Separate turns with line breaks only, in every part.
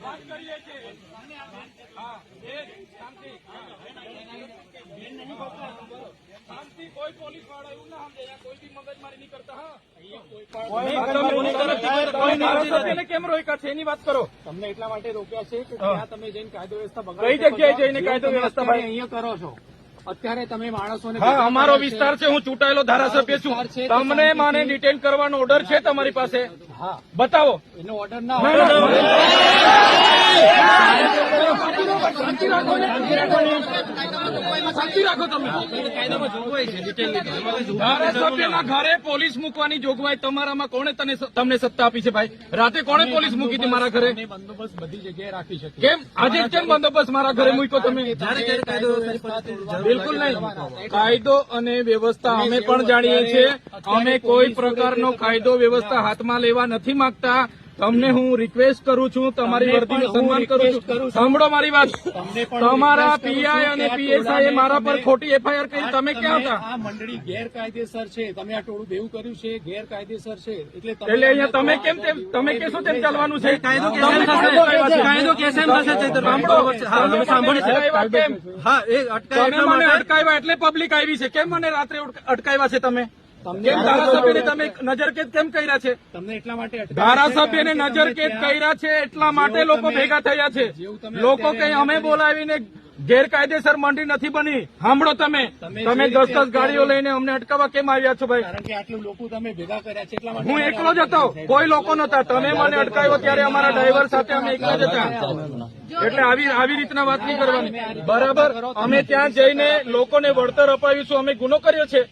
વાત કરીએ છીએ. હા, શાંતિ. કોઈ પોલીસ વાળા એવું ના સમજે, કોઈ બી મગજમારી નહીં કરતા. હા, કેમ રોક્યા છે એની વાત કરો.
તમને એટલા માટે રોક્યા છે કે ત્યાં તમે જઈને કાયદો વ્યવસ્થા બગાડો.
કઈ જગ્યાએ જઈને કાયદો વ્યવસ્થા ભાઈ
અહીંયા કરો છો અત્યારે તમે માણસોને.
હા, અમારો વિસ્તાર છે, હું ચૂંટાયેલો ધારાસભ્ય છું. તમને મને ડિટેન કરવાનો ઓર્ડર છે તમારી પાસે?
હા,
બતાવો.
એનો ઓર્ડર ના
શાંતિ રાખો તમે. કાયદામાં જોગવાઈ છે ધારાસભ્યના ઘરે પોલીસ મૂકવાની જોગવાઈ તમારામાં કોણે તમને સત્તા આપી છે ભાઈ? રાતે કોણે પોલીસ મૂકી હતી મારા ઘરે?
બંદોબસ્ત બધી જગ્યાએ રાખી શકે.
કેમ આજે કેમ બંદોબસ્ત મારા ઘરે મૂક્યો તમે? બિલકુલ નહીં. કાયદો અને વ્યવસ્થા અમે પણ જાણીએ છીએ. અમે કોઈ પ્રકારનો કાયદો વ્યવસ્થા હાથમાં લેવા નથી માંગતા. તમને હું રિક્વેસ્ટ કરું છું, તમારી વર્દીનું સન્માન કરું છું. સાંભળો મારી વાત. તમારા પીઆઈ અને પીએસઆઈ મારા પર ખોટી એફઆઈઆર કરી. તમે ક્યાં હતા?
આ મંડળી ગેરકાયદેસર છે. તમે આ ટોળું ભેગું કર્યું છે, ગેરકાયદેસર છે. એટલે
અહીંયા તમે કેમ તમે કેશો તેમ ચાલવાનું છે? કાયદો કેમ થશે? તમે મને અટકાવ્યા એટલે પબ્લિક આવી છે. કેમ મને રાત્રે અટકાવ્યા છે તમે? કેમ ધારાસભ્યને તમે નજરકેદ કેમ કર્યા છે?
તમને એટલા માટે
ધારાસભ્યને નજરકેદ કર્યા છે એટલા માટે લોકો ભેગા થયા છે. લોકો કઈ અમે બોલાવીને ગેરકાયદેસર મંડી નથી બની. સાંભળો તમે 10 ગાડીઓ લઈને અમને અટકાવવા કેમ આવ્યા છો ભાઈ?
કારણ કે આટલું લોકો તમે ભેગા કર્યા છે એટલા માટે.
હું એકલો જ હતો, કોઈ લોકો નતા. તમે મને અટકાવ્યો ત્યારે અમારા ડ્રાઈવર સાથે અમે એકલા જ હતા. એટલે આવી રીતના વાત નહીં કરવાની. બરાબર, અમે ત્યાં જઈને લોકોને વળતર અપાવીશું. અમે ગુનો કર્યો છે.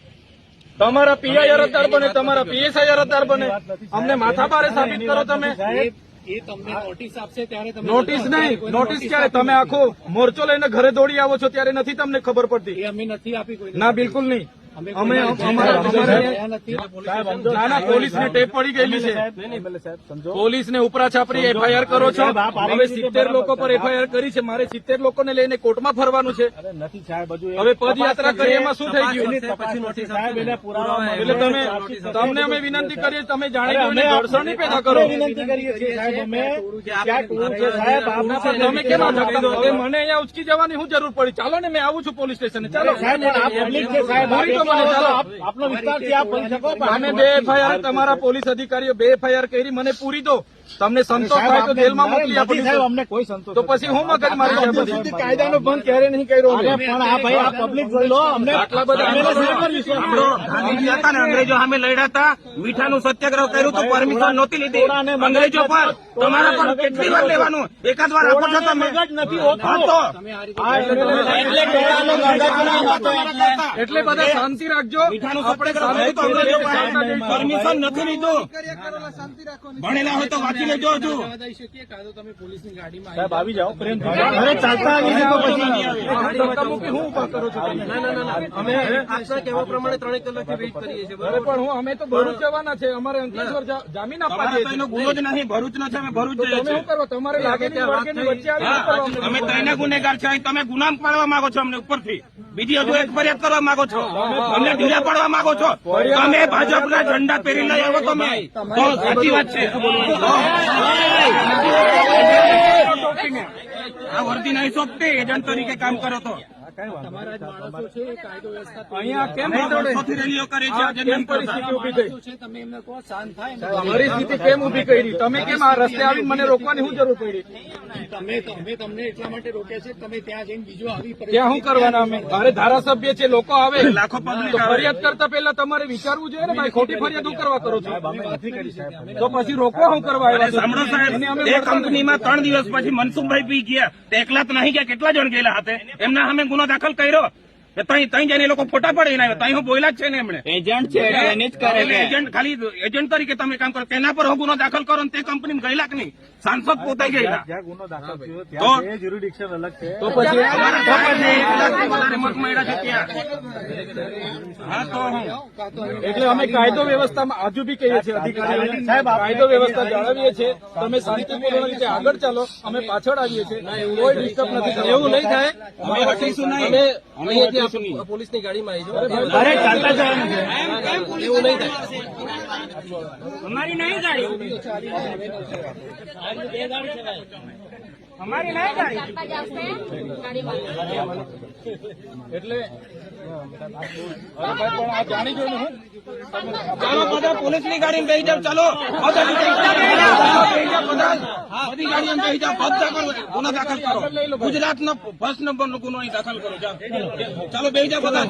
તમારા પીઆઈ અરજદાર બને, તમારા પીએસઆઈ અરજદાર બને. અમને માથાભારે સાબિત કરો તમે.
એ તમને નોટિસ આપશે ત્યારે તમે.
નોટિસ નહીં, નોટિસ ક્યારે? તમે આખો મોરચો લઈને ઘરે દોડી આવો છો ત્યારે નથી તમને ખબર પડતી?
એ અમે નથી આપી કોઈ.
ના, બિલકુલ નહીં. અમે નાના પોલીસને ટેપ પડી ગયેલી છે. પોલીસને ઉપરા છાપરી એફઆઈઆર કરો છો. હવે 70 લોકો પર એફઆઈઆર કરી છે. મારે 70 લોકોને લઈને કોર્ટમાં ફરવાનું છે. હવે પદયાત્રા કરી એમાં શું થઈ ગયું? એટલે તમને અમે વિનંતી કરીએ, તમે જાણી જોઈને ઘર્ષણ નહીં પેદા કરો. તમે કેમ હવે મને અહીંયા ઉચકી જવાની શું જરૂર પડી? ચાલો ને, મેં આવું છું પોલીસ સ્ટેશને. ચાલો
આપનો વિસ્તાર છે, આપ બોલી શકો.
તમે 2 એફઆઈઆર, તમારા પોલીસ અધિકારીઓ 2 એફઆઈઆર કરી, મને પૂરી દો. તમને સંતોષ થાય તો જેલમાં મોકલી આપીશું.
અમને કોઈ સંતોષ
તો પછી હું મગજ મારી છે. કાયદાનો ભંગ ક્યારે નહીં કર્યો.
પણ આ ભાઈ આ પબ્લિક જોઈ લો. અમને
આટલા બધા
ગાંધીજી હતા ને, અંગ્રેજો સામે લડ્યા હતા. મીઠાનું સત્યાગ્રહ કર્યું તો પરમિશન નહોતી લીધી અંગ્રેજો પર. તમારા પર કેટલી વાર લેવાનું? એકાદ વાર આપો છો તમે.
એટલે બધા શાંતિ રાખજો.
મીઠાનું સત્યાગ્રહ પરમિશન નથી લીધું. ભણેલા હોય તો વાંચી લેજો. હજુ
તમે પોલીસની ગાડીમાં
સાહેબ આવી જાઓ, પ્રેમ
ચાલતા આવી શકો પછી.
હું ઉભા કરો છો?
અમે આપના કહેવા પ્રમાણે 3 કલાકથી વેઇટ કરીએ છીએ.
અરે પણ અમે તો ભરૂચ જવાના છે. અમારે અંકલેશ્વર જામીન આપવા દે છે.
એનો ગુનો જ નહીં, ભરૂચ નો છે. અમે ભરૂચ જઈએ
તમે શું કરો? તમારે લાગે વચ્ચે આવી
અમે 3 ગુનેગાર છે. તમે ગુનામ પાડવા માંગો છો અમને ઉપરથી. બીજી હજુ એક ફરિયાદ કરવા માંગો છો. અમને ઢીલા પાડવા માંગો છો. તમે ભાજપના ઝંડા પહેરી લઈ આવો. તમે તો સાચી વાત છે. આ વર્દી નહીં સોંપતી. એજન્ટ તરીકે કામ કરો તો
તમારા જ માણસો છે. કાયદો વ્યવસ્થા
અહીંયા કેમ
વર્ષોથી રેલીઓ કરી છે. આજે કેમ
પરિસ્થિતિ ઉભી થઈ?
છે. તમે એમને કહો શાંત થાય ને.
પરિસ્થિતિ કેમ ઉભી કરી? તમે કેમ આ રસ્તે આવીને મને રોકવાની શું જરૂર પડી?
તમે તમને એટલા માટે રોક્યા છે. તમે ત્યાં જઈને બીજો આવી
ત્યાં શું કરવાના? અમે મારે ધારાસભ્ય છે, લોકો આવે
લાખો પબ્લિક
તો ફરિયાદ કરતા પહેલા તમારે વિચારવું જોઈએ ને ભાઈ. ખોટી ફરિયાદ શું કરવા કરો છો? તો પછી રોકવા શું કરવા આવ્યા છો?
સાંભળો સાહેબ, એ કંપનીમાં 3 દિવસ પછી મનસુખભાઈ પી ગયા. તે એકલા જ નહીં ગયા, કેટલા જણ ગયેલા હાથે. એમના સામે ગુનો દાખલ કર્યો. તઈ જઈને લોકો ફોટા પડીને આવ્યા. તઈ હું બોલ્યા જ છે ને એમણે.
એજન્ટ છે એને જ કરે.
એજન્ટ ખાલી એજન્ટ તરીકે તમે કામ કરો. તેના પર હું ગુનો દાખલ કરો. તે કંપની ગયેલા કે નહીં? સાંસદ પોતે ગયેલા.
તો પછી
વધારે મત મળ્યા છે ત્યાં. હા તો
એટલે અમે કાયદો વ્યવસ્થામાં હજુ બી કહીએ છીએ અધિકારીઓને, સાહેબ કાયદો વ્યવસ્થા જાળવીએ છીએ. તમે શાંતિપૂર્ણ રીતે આગળ ચાલો, અમે પાછળ આવીએ છીએ. કોઈ ડિસ્ટર્બ નથી. એવું નહીં થાય. અમે હટીશું નહીં.
પોલીસની.
પોલીસની ગાડીમાં આવી
અરે ચાલતા જવાનું છે.
એવું નહીં થાય.
અમારી નહીં ગાડી અમારી નહીં ગાડી
એટલે અરે ભાઈ પણ આ જાણી જોઈને હું
ચાલો બધા પોલીસની ગાડીમાં બેસી જાવ. ચાલો બધા બેસી જાવ. બધા બધી ગાડીમાં બેસી જાવ. બધા ગુનો દાખલ કરો. ગુજરાતનો ફર્સ્ટ નંબરનો ગુનો અહીં દાખલ કરો. જાઓ ચાલો બેસી જાવ બધા.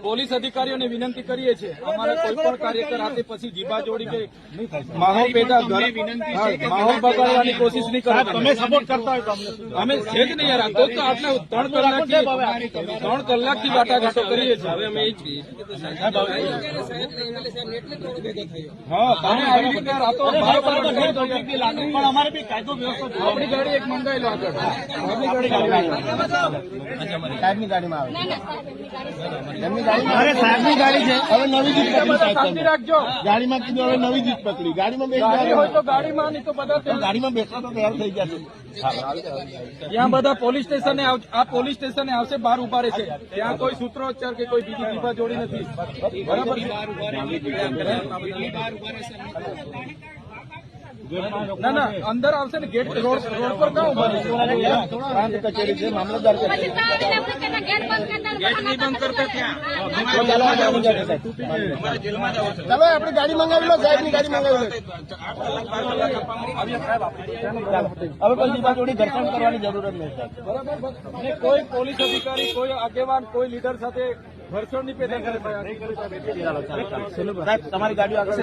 પોલીસ અધિકારીઓને વિનંતી કરીએ છીએ અમારા કોઈ પણ કાર્યકર હાથે પછી જીભા જોડી કે માહોલ પેદા માહોલ બગાડવાની કોશિશ નહીં કરો.
તમે સપોર્ટ કરતા હોય તો
અમે છે જ નહીં યાર. આ તો આટલા 3 કલાકથી વાટાઘાટો કરીએ છીએ. હવે અમે એ જ કહીએ છીએ કે હા તમે આવી રીતે રાતો બારોબાર કરી દો.
પણ અમારે બી કાયદો વ્યવસ્થા
આપણી ગાડી એક મંગાવી લો આગળ. આપણી ગાડી
સાહેબની ગાડીમાં આવે એમની ગાડી અરે સાહેબની ગાડી છે હવે નવી જીપ પકડી સાહેબ
શાંતિ
તમે.
રાખજો.
ગાડીમાં કીધું હવે નવી જીપ પકડી ગાડીમાં
ગાડી હોય તો
બેસી
ગાડીમાં નહીં તો બધા ત્યાં
ગાડીમાં બેસવા તો તૈયાર થઈ જશે.
ત્યાં બધા પોલીસ સ્ટેશને આ પોલીસ સ્ટેશને આવશે, બહાર ઉભા રહેશે. ત્યાં કોઈ સૂત્રોચ્ચાર કે કોઈ બીજી જીભા જોડી નથી. બરાબર છે? ના ના અંદર આવશે ને ગેટ રોડ પર ક્યાં ઉભા રહેશે?
પ્રાંત કચેરી છે મામલતદાર કચેરી.
ગેટ નહીં બંધ કરતા ત્યાં.
ચાલો આપણી ગાડી મંગાવી લો સાહેબની ગાડી મંગાવી લો. હવે કોઈ જીભા જોડી ઘર્ષણ કરવાની જરૂરત નહીં સાહેબ.
બરાબર. અને કોઈ પોલીસ અધિકારી, કોઈ આગેવાન, કોઈ લીડર સાથે ઘર્ષણ નહીં પેદા કરે.
સાહેબ તમારી ગાડીઓ આગળ